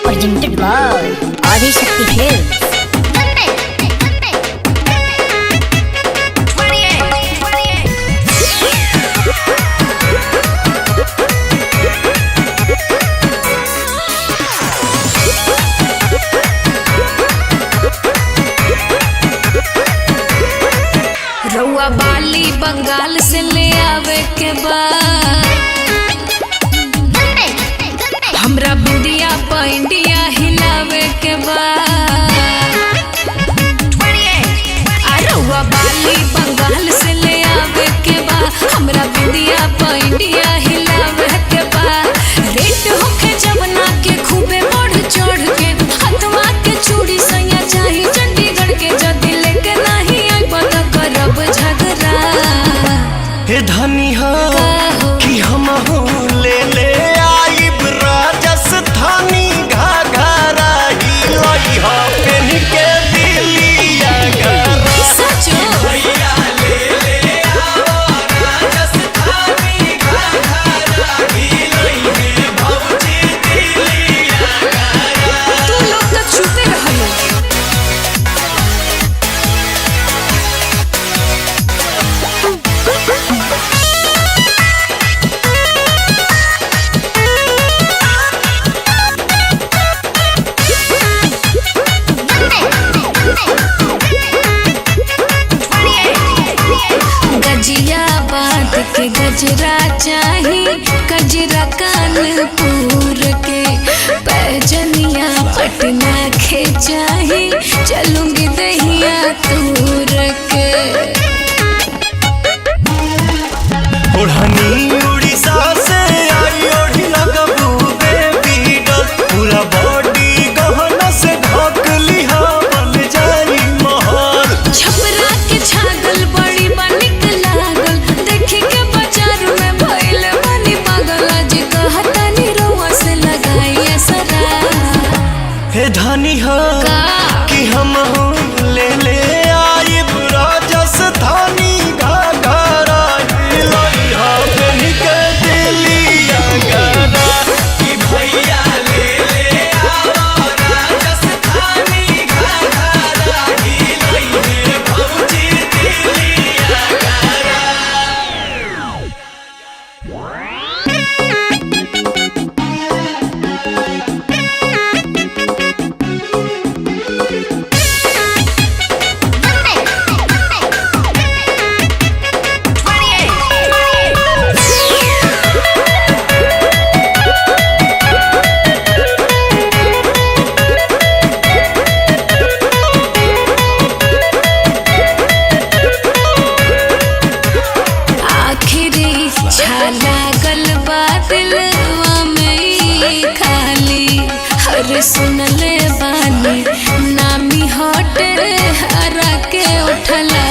Presented by Adi Shakti Films. रउआ बाली बंगाल से ले आवे के बाद हमरा बुढ़िया इंडिया हिलावे के बाद रउआ बाली बंगाल से ले आवे के बाद हमरा बुढ़िया इंडिया हिलावे के बाद रेट होके जवना के खूबे बढ़ चढ़ के हथवा के चूड़ी सैया चाही चंडीगढ़ के जदी लेके नहीं आई पता करब झगड़ा। हे धनी हो कि हम ले ले आइब राजस्थानी घाघरा हिलई हो पेन के दिलिया घरा सचो भैया ले आओ राजस्थानी घाघरा हिलई है भौजी दिलिया घरा। तू लोग तो चुपे रहलो। गजिया बात के गजरा चाही गजरा कानपुर के पैजनिया पटना के चाही चलूंगी दहिया तूर के ओढ़नी उड़ीसा से आई ओढ़ी लगबू बेबी डॉल पूरा बॉडी गहना से ढक लिहा बन जाई महल। छपरा के छागल बड़ी बनिक लागल देखी के बाजार में भइल बनी पागल आज कहतानी रउआ से लगाई सरा। हे धनी हो का कि हम ले ले आइब राजस्थानी घाघरा हिलई हो पेन के दिलिया घरा कि भैया ले आओ राजस्थानी घाघरा हिलई है भौजी दिलिया घरा। आखिरी छाला गलबा दिलवा में खाली हर सुनले बानी नामी हटे हरा के उठला